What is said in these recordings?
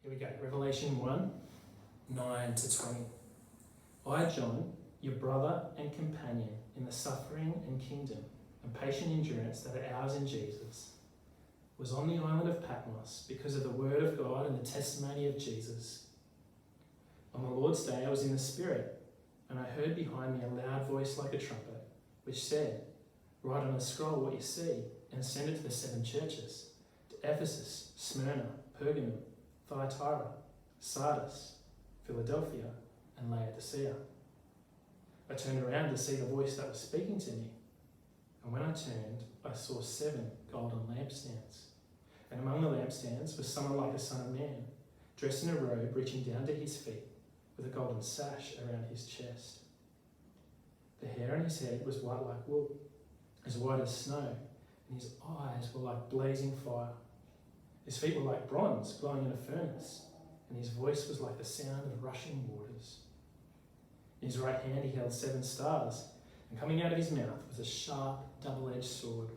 Here we go. Revelation 1, 9 to 20. I, John, your brother and companion in the suffering and kingdom and patient endurance that are ours in Jesus, was on the island of Patmos because of the word of God and the testimony of Jesus. On the Lord's day I was in the Spirit, and I heard behind me a loud voice like a trumpet, which said, "Write on a scroll what you see, and send it to the 7 churches, to Ephesus, Smyrna, Pergamum, Thyatira, Sardis, Philadelphia, and Laodicea." I turned around to see the voice that was speaking to me, and when I turned, I saw 7 golden lampstands. And among the lampstands was someone like a son of man, dressed in a robe reaching down to his feet, with a golden sash around his chest. The hair on his head was white like wool, as white as snow, and his eyes were like blazing fire. His feet were like bronze glowing in a furnace, and his voice was like the sound of rushing waters. In his right hand he held 7 stars, and coming out of his mouth was a sharp, double-edged sword.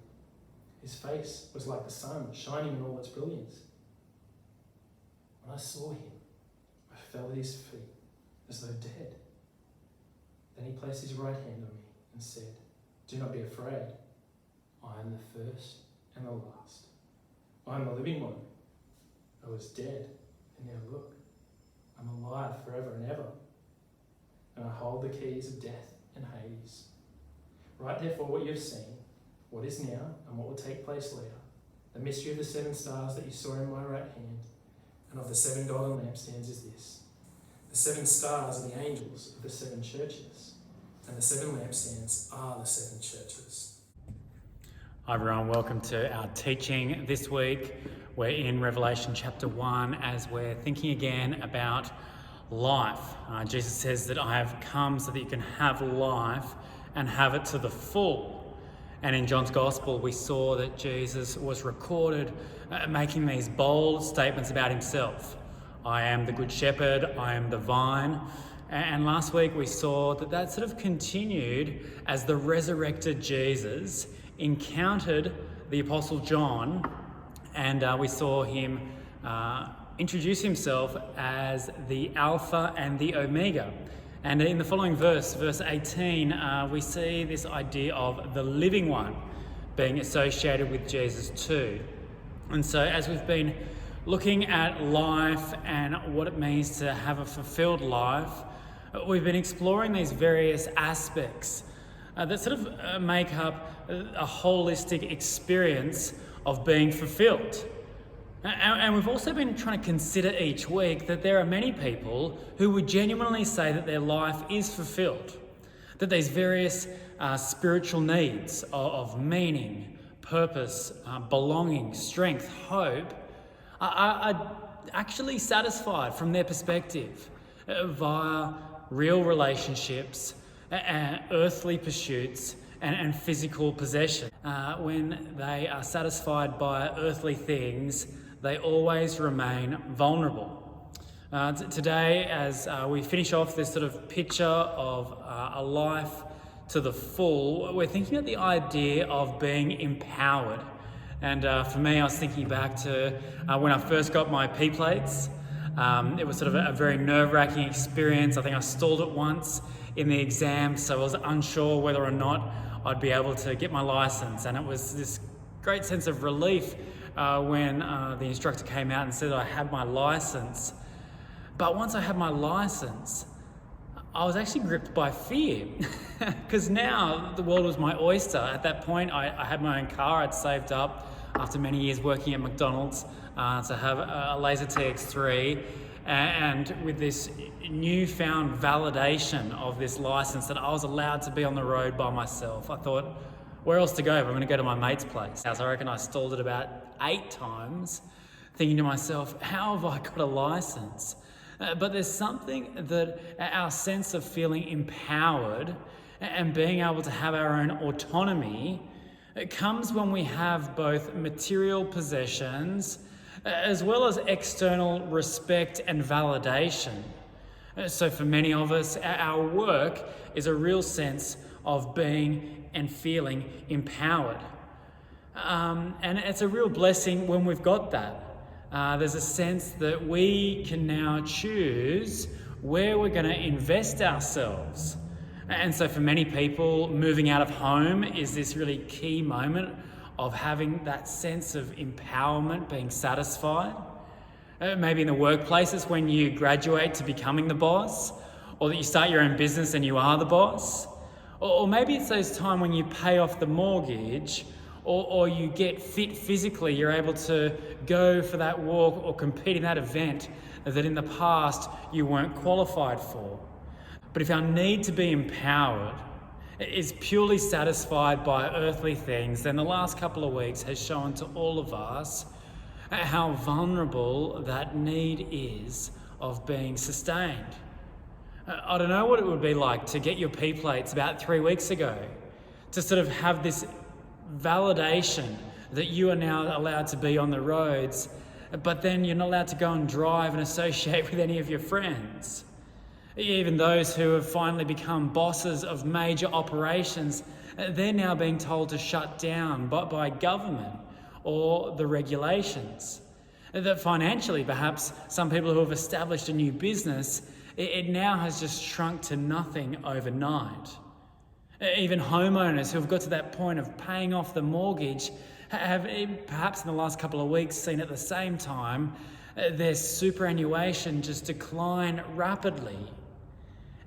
His face was like the sun, shining in all its brilliance. When I saw him, I fell at his feet as though dead. Then he placed his right hand on me and said, "Do not be afraid. I am the first and the last. I am the living one. I was dead, and now look, I'm alive forever and ever. And I hold the keys of death and Hades. Write therefore what you have seen, what is now, and what will take place later. The mystery of the 7 stars that you saw in my right hand, and of the 7 golden lampstands is this. The 7 stars are the angels of the 7 churches, and the 7 lampstands are the 7 churches." Hi everyone, welcome to our teaching this week. We're in Revelation chapter 1 as we're thinking again about life. Jesus says that I have come so that you can have life and have it to the full. And in John's Gospel, we saw that Jesus was recorded making these bold statements about himself. I am the good shepherd, I am the vine. And last week we saw that sort of continued as the resurrected Jesus encountered the Apostle John, and we saw him introduce himself as the Alpha and the Omega. And in the following verse 18, we see this idea of the living one being associated with Jesus too. And so as we've been looking at life and what it means to have a fulfilled life, we've been exploring these various aspects that sort of make up a holistic experience of being fulfilled. And we've also been trying to consider each week that there are many people who would genuinely say that their life is fulfilled, that these various spiritual needs of meaning, purpose, belonging, strength, hope are actually satisfied from their perspective via real relationships, earthly pursuits, and physical possession. When they are satisfied by earthly things, they always remain vulnerable. Today, as we finish off this sort of picture of a life to the full, we're thinking of the idea of being empowered. And for me, I was thinking back to when I first got my P plates. It was sort of a very nerve-wracking experience. I think I stalled it once in the exam, so I was unsure whether or not I'd be able to get my license. And it was this great sense of relief when the instructor came out and said I had my license. But once I had my license, I was actually gripped by fear because now the world was my oyster. At that point, I had my own car. I'd saved up after many years working at McDonald's to have a Laser TX3. And with this newfound validation of this license that I was allowed to be on the road by myself, I thought, where else to go if I'm going to go to my mate's place? So I reckon I stalled it about 8 times, thinking to myself, how have I got a license? But there's something that our sense of feeling empowered and being able to have our own autonomy, it comes when we have both material possessions as well as external respect and validation. So for many of us, our work is a real sense of being and feeling empowered. And it's a real blessing when we've got that. there's a sense that we can now choose where we're going to invest ourselves. And so for many people, moving out of home is this really key moment of having that sense of empowerment, being satisfied. Maybe in the workplaces when you graduate to becoming the boss, or that you start your own business and you are the boss. Or maybe it's those times when you pay off the mortgage, or you get fit physically, you're able to go for that walk or compete in that event that in the past you weren't qualified for. But if our need to be empowered is purely satisfied by earthly things, then the last couple of weeks has shown to all of us how vulnerable that need is of being sustained. I don't know what it would be like to get your P plates about 3 weeks ago, to sort of have this validation that you are now allowed to be on the roads, but then you're not allowed to go and drive and associate with any of your friends. Even those who have finally become bosses of major operations, they're now being told to shut down by government or the regulations. That financially, perhaps some people who have established a new business, it now has just shrunk to nothing overnight. Even homeowners who have got to that point of paying off the mortgage have, perhaps in the last couple of weeks, seen at the same time their superannuation just decline rapidly.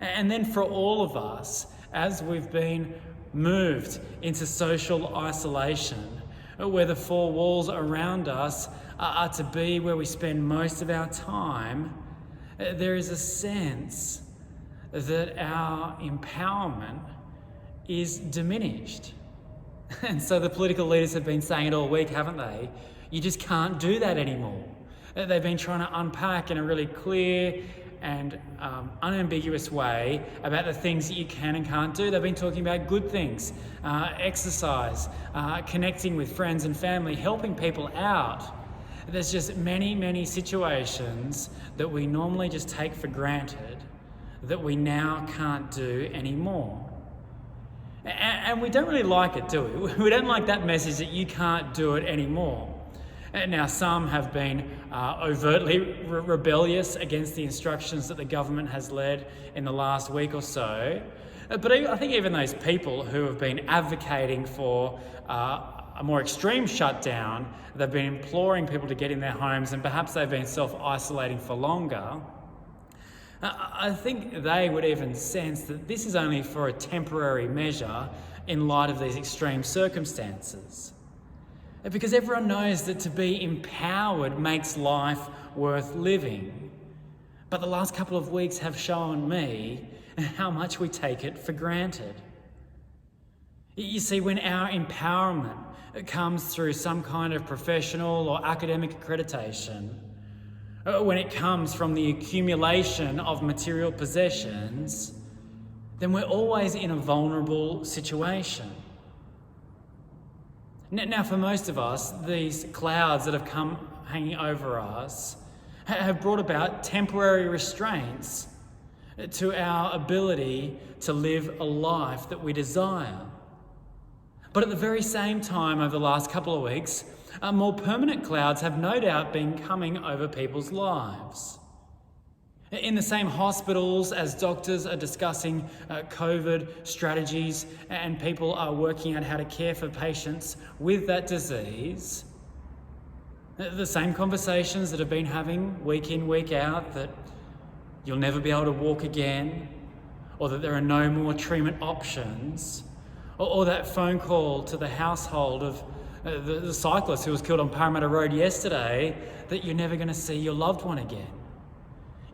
And then for all of us, as we've been moved into social isolation, where the four walls around us are to be where we spend most of our time, there is a sense that our empowerment is diminished. And so the political leaders have been saying it all week, haven't they? You just can't do that anymore. They've been trying to unpack in a really clear and unambiguous way about the things that you can and can't do. They've been talking about good things, exercise, connecting with friends and family, helping people out. There's just many, many situations that we normally just take for granted that we now can't do anymore. And we don't really like it, do we? We don't like that message that you can't do it anymore. And now some have been overtly rebellious against the instructions that the government has led in the last week or so. But I think even those people who have been advocating for a more extreme shutdown, they've been imploring people to get in their homes, and perhaps they've been self-isolating for longer. I think they would even sense that this is only for a temporary measure in light of these extreme circumstances. Because everyone knows that to be empowered makes life worth living. But the last couple of weeks have shown me how much we take it for granted. You see, when our empowerment comes through some kind of professional or academic accreditation, when it comes from the accumulation of material possessions, then we're always in a vulnerable situation. Now, for most of us, these clouds that have come hanging over us have brought about temporary restraints to our ability to live a life that we desire. But at the very same time, over the last couple of weeks, more permanent clouds have no doubt been coming over people's lives. In the same hospitals as doctors are discussing COVID strategies and people are working out how to care for patients with that disease, the same conversations that have been having week in, week out, that you'll never be able to walk again, or that there are no more treatment options, or that phone call to the household of the cyclist who was killed on Parramatta Road yesterday, that you're never going to see your loved one again.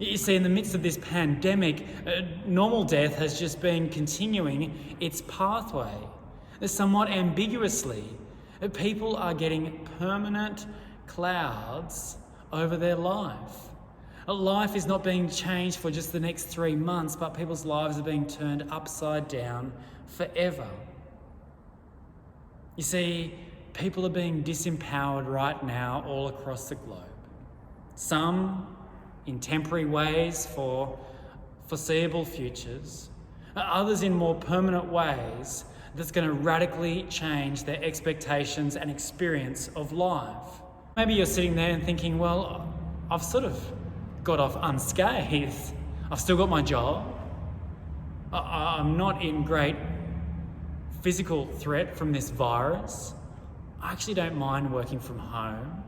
You see, in the midst of this pandemic, normal death has just been continuing its pathway. Somewhat ambiguously, people are getting permanent clouds over their life. Life is not being changed for just the next 3 months, but people's lives are being turned upside down forever. You see, people are being disempowered right now all across the globe. Some in temporary ways for foreseeable futures, others in more permanent ways that's going to radically change their expectations and experience of life. Maybe you're sitting there and thinking, well, I've sort of got off unscathed. I've still got my job. I'm not in great physical threat from this virus. I actually don't mind working from home.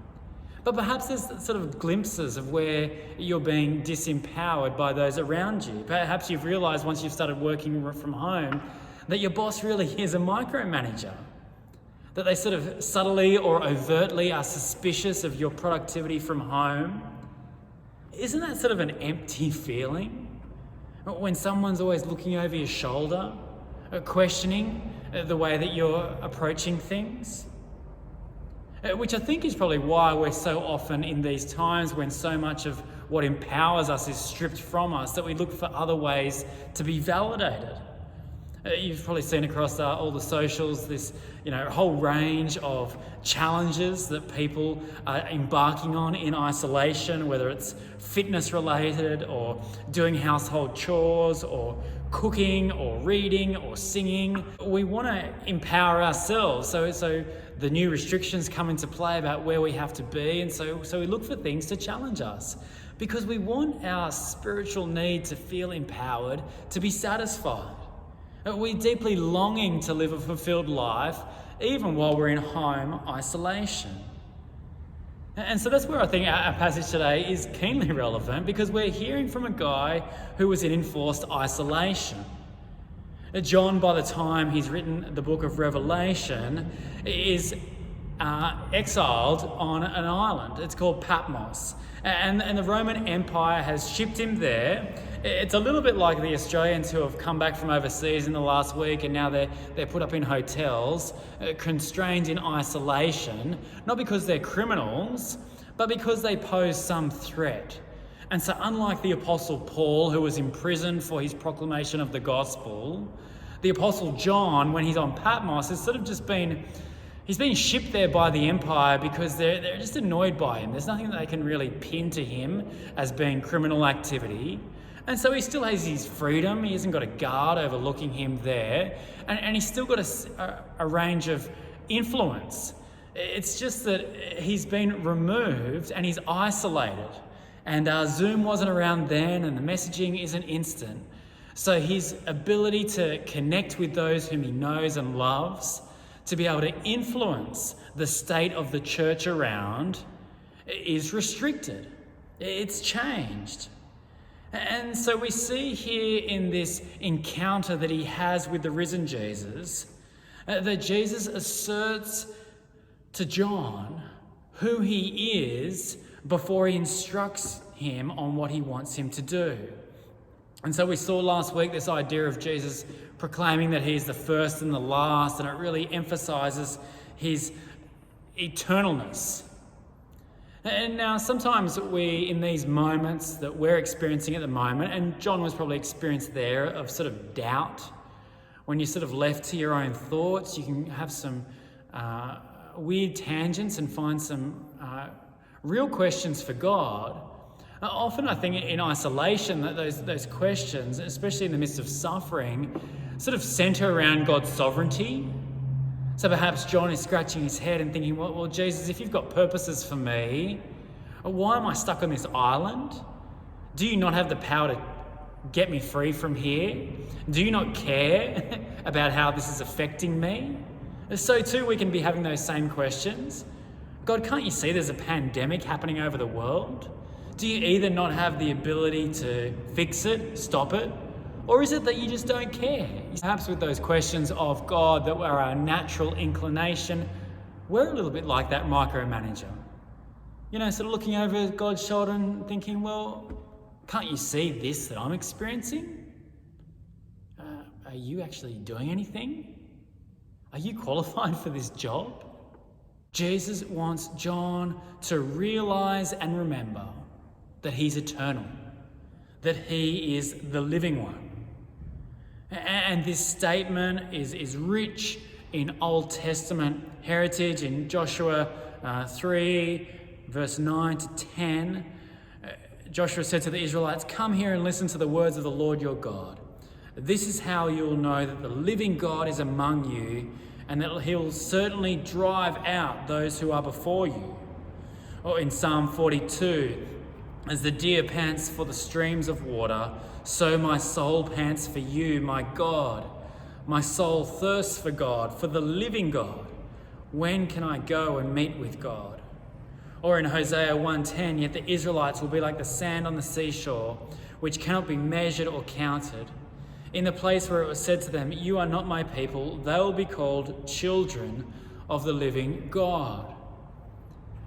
But perhaps there's sort of glimpses of where you're being disempowered by those around you. Perhaps you've realised once you've started working from home that your boss really is a micromanager. That they sort of subtly or overtly are suspicious of your productivity from home. Isn't that sort of an empty feeling? When someone's always looking over your shoulder, questioning the way that you're approaching things? Which I think is probably why we're so often in these times when so much of what empowers us is stripped from us, that we look for other ways to be validated. You've probably seen across all the socials this, whole range of challenges that people are embarking on in isolation, whether it's fitness related or doing household chores or cooking or reading or singing. We want to empower ourselves. So the new restrictions come into play about where we have to be. And so we look for things to challenge us because we want our spiritual need to feel empowered, to be satisfied. We're deeply longing to live a fulfilled life, even while we're in home isolation. And so that's where I think our passage today is keenly relevant, because we're hearing from a guy who was in enforced isolation. John, by the time he's written the book of Revelation, is exiled on an island. It's called Patmos. And the Roman Empire has shipped him there. It's a little bit like the Australians who have come back from overseas in the last week and now they're put up in hotels, constrained in isolation, not because they're criminals, but because they pose some threat. And so unlike the Apostle Paul, who was imprisoned for his proclamation of the gospel, the Apostle John, when he's on Patmos, has sort of just been... He's been shipped there by the empire because they're just annoyed by him. There's nothing that they can really pin to him as being criminal activity. And so he still has his freedom. He hasn't got a guard overlooking him there. And he's still got a range of influence. It's just that he's been removed and he's isolated. And Zoom wasn't around then and the messaging isn't instant. So his ability to connect with those whom he knows and loves, to be able to influence the state of the church around, is restricted. It's changed. And so we see here in this encounter that he has with the risen Jesus, that Jesus asserts to John who he is before he instructs him on what he wants him to do. And so we saw last week this idea of Jesus proclaiming that he's the first and the last, and it really emphasises his eternalness. And now sometimes we, in these moments that we're experiencing at the moment, and John was probably experienced there, of sort of doubt, when you're sort of left to your own thoughts, you can have some weird tangents and find some real questions for God. Often I think in isolation that those questions, especially in the midst of suffering, sort of centre around God's sovereignty. So perhaps John is scratching his head and thinking, well, Jesus, if you've got purposes for me, why am I stuck on this island? Do you not have the power to get me free from here? Do you not care about how this is affecting me? So too we can be having those same questions. God, can't you see there's a pandemic happening over the world? Do you either not have the ability to fix it, stop it, or is it that you just don't care? Perhaps with those questions of God that are our natural inclination, we're a little bit like that micromanager. Sort of looking over God's shoulder and thinking, well, can't you see this that I'm experiencing? Are you actually doing anything? Are you qualified for this job? Jesus wants John to realise and remember that he's eternal, that he is the living one. And this statement is rich in Old Testament heritage. In Joshua 3, verse 9 to 10, Joshua said to the Israelites, "Come here and listen to the words of the Lord your God. This is how you'll know that the living God is among you, and that he'll certainly drive out those who are before you. Or in Psalm 42, as the deer pants for the streams of water, so my soul pants for you, my God. My soul thirsts for God, for the living God. When can I go and meet with God? Or in Hosea 1:10, yet the Israelites will be like the sand on the seashore, which cannot be measured or counted. In the place where it was said to them, you are not my people, they will be called children of the living God.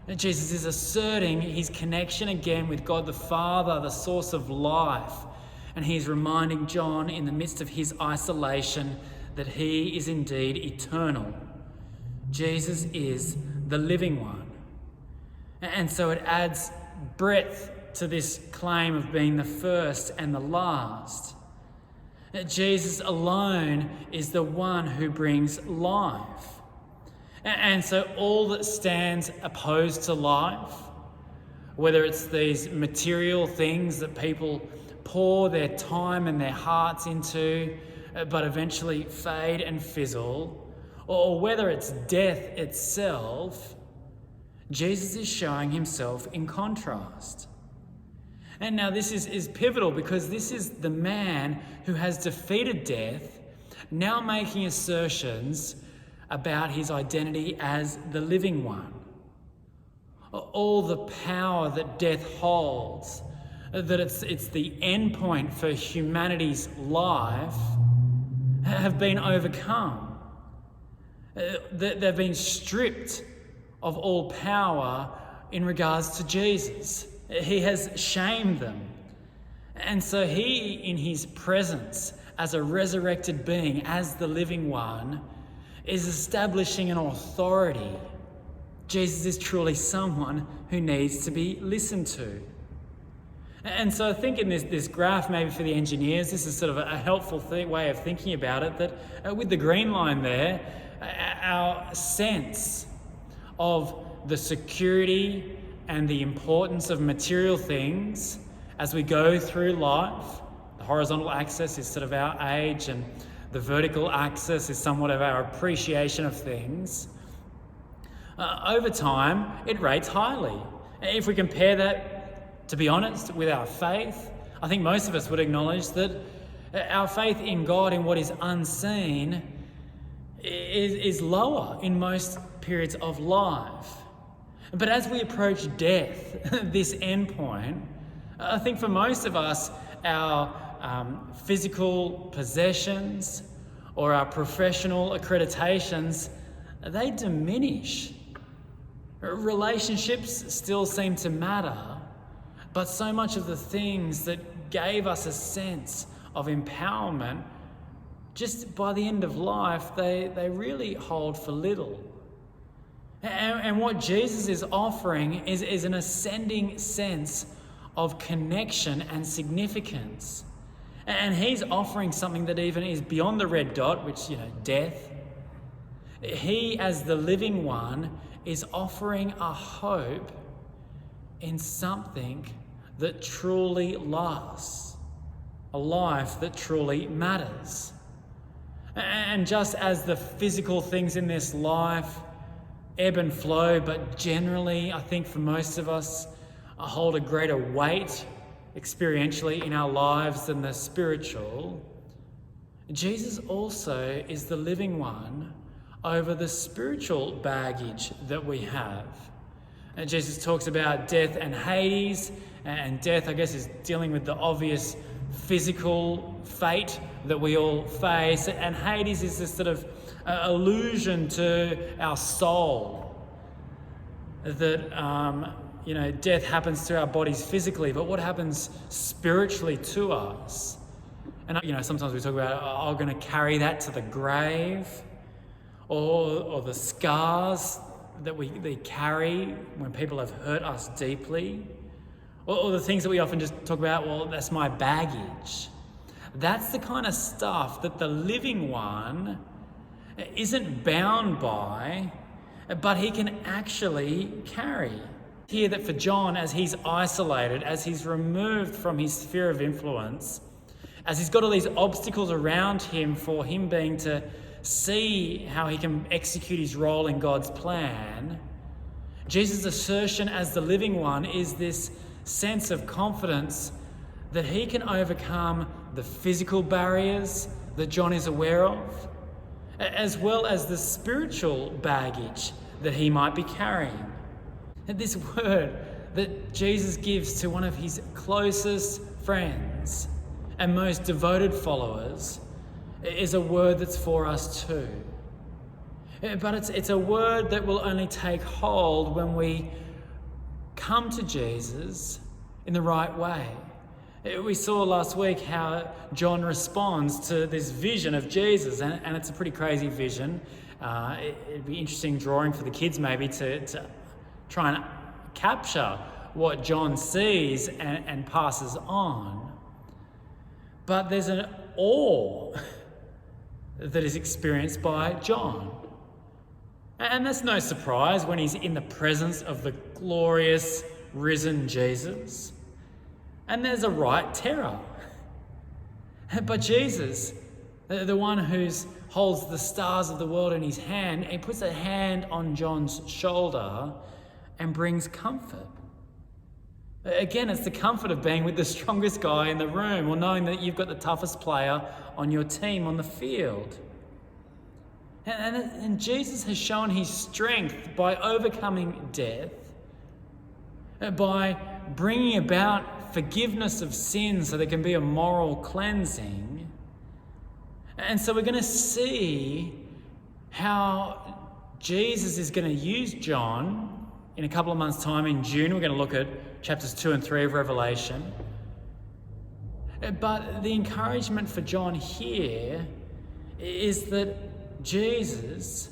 And Jesus is asserting his connection again with God the Father, the source of life. And he's reminding John in the midst of his isolation that he is indeed eternal. Jesus is the living one. And so it adds breadth to this claim of being the first and the last. Jesus alone is the one who brings life. And so all that stands opposed to life, whether it's these material things that people pour their time and their hearts into, but eventually fade and fizzle, or whether it's death itself, Jesus is showing himself in contrast. And now this is pivotal because this is the man who has defeated death, now making assertions about his identity as the living one. All the power that death holds, that it's the end point for humanity's life, have been overcome. They've been stripped of all power in regards to Jesus. He has shamed them. And so he, in his presence as a resurrected being, as the living one, is establishing an authority. Jesus is truly someone who needs to be listened to. And so I think in this graph, maybe for the engineers, this is sort of a helpful way of thinking about it, that with the green line there, our sense of the security and the importance of material things as we go through life. The horizontal axis is sort of our age, and the vertical axis is somewhat of our appreciation of things. Over time, it rates highly. If we compare that, to be honest, with our faith, I think most of us would acknowledge that our faith in God, in what is unseen, is lower in most periods of life. But as we approach death, this end point, I think for most of us, our physical possessions or our professional accreditations, they diminish. Relationships still seem to matter, but so much of the things that gave us a sense of empowerment, just by the end of life, they really hold for little. And what Jesus is offering is an ascending sense of connection and significance. And he's offering something that even is beyond the red dot, which, death. He, as the living one, is offering a hope in something that truly lasts, a life that truly matters. And just as the physical things in this life ebb and flow, but generally, I think for most of us, hold a greater weight experientially in our lives than the spiritual, Jesus also is the living one over the spiritual baggage that we have. And Jesus talks about death and Hades, and death, I guess, is dealing with the obvious physical fate that we all face, and Hades is this sort of allusion to our soul, that death happens to our bodies physically, but what happens spiritually to us? And sometimes we talk about, I'm going to carry that to the grave, or the scars that they carry when people have hurt us deeply, or the things that we often just talk about, well, that's my baggage. That's the kind of stuff that the living one isn't bound by, but he can actually carry. Here that for John, as he's isolated, as he's removed from his sphere of influence, as he's got all these obstacles around him for him being to see how he can execute his role in God's plan, Jesus' assertion as the living one is this sense of confidence that he can overcome the physical barriers that John is aware of, as well as the spiritual baggage that he might be carrying. And this word that Jesus gives to one of his closest friends and most devoted followers is a word that's for us too. But it's a word that will only take hold when we come to Jesus in the right way. We saw last week how John responds to this vision of Jesus, and it's a pretty crazy vision. It'd be interesting drawing for the kids maybe to try and capture what John sees and passes on. But there's an awe that is experienced by John. And that's no surprise when he's in the presence of the glorious risen Jesus. And there's a right terror. But Jesus, the one who holds the stars of the world in his hand, he puts a hand on John's shoulder and brings comfort. Again, it's the comfort of being with the strongest guy in the room, or knowing that you've got the toughest player on your team on the field. And Jesus has shown his strength by overcoming death, by bringing about forgiveness of sin so there can be a moral cleansing. And so we're going to see how Jesus is going to use John in a couple of months' time. In June, we're going to look at chapters 2 and 3 of Revelation. But the encouragement for John here is that Jesus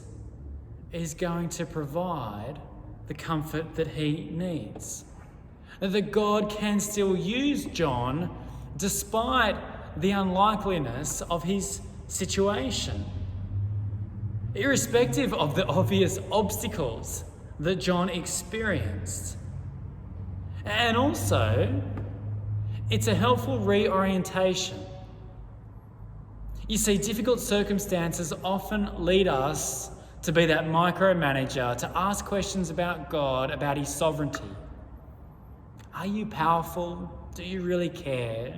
is going to provide the comfort that he needs. That God can still use John despite the unlikeliness of his situation, irrespective of the obvious obstacles that John experienced. And also, it's a helpful reorientation. You see, difficult circumstances often lead us to be that micromanager, to ask questions about God, about his sovereignty. Are you powerful? Do you really care?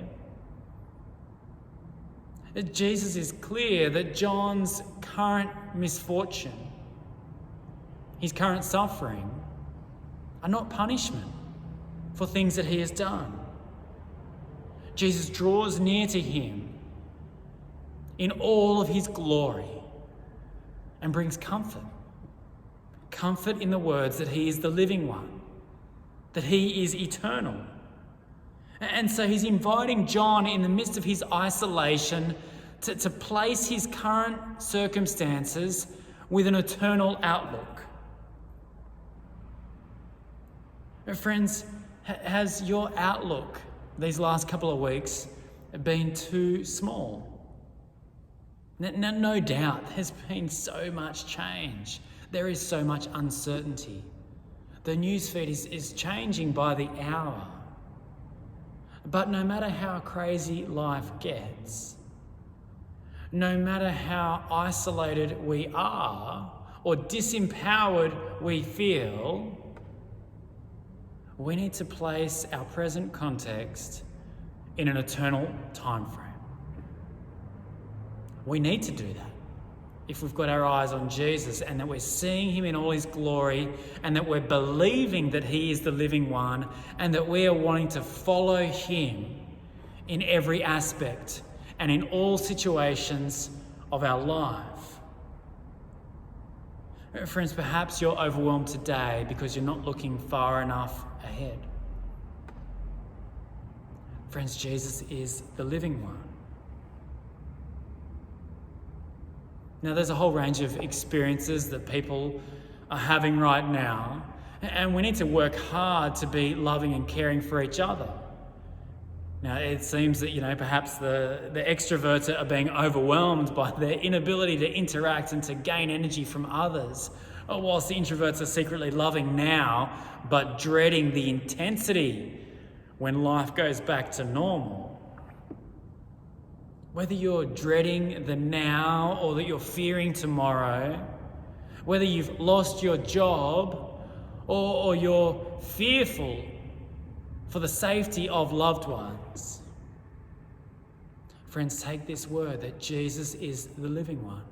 Jesus is clear that John's current misfortune, his current suffering, are not punishment for things that he has done. Jesus draws near to him in all of his glory and brings comfort. Comfort in the words that he is the living one, that he is eternal. And so he's inviting John in the midst of his isolation to place his current circumstances with an eternal outlook. Friends, has your outlook these last couple of weeks been too small? No doubt, there's been so much change. There is so much uncertainty. The newsfeed is changing by the hour. But no matter how crazy life gets, no matter how isolated we are or disempowered we feel, we need to place our present context in an eternal time frame. We need to do that if we've got our eyes on Jesus and that we're seeing him in all his glory and that we're believing that he is the living one and that we are wanting to follow him in every aspect and in all situations of our life. Friends, perhaps you're overwhelmed today because you're not looking far enough ahead. Friends, Jesus is the living one. Now, there's a whole range of experiences that people are having right now, and we need to work hard to be loving and caring for each other. Now, it seems that, perhaps the extroverts are being overwhelmed by their inability to interact and to gain energy from others, whilst the introverts are secretly loving now, but dreading the intensity when life goes back to normal. Whether you're dreading the now or that you're fearing tomorrow, whether you've lost your job or you're fearful for the safety of loved ones. Friends, take this word that Jesus is the living one.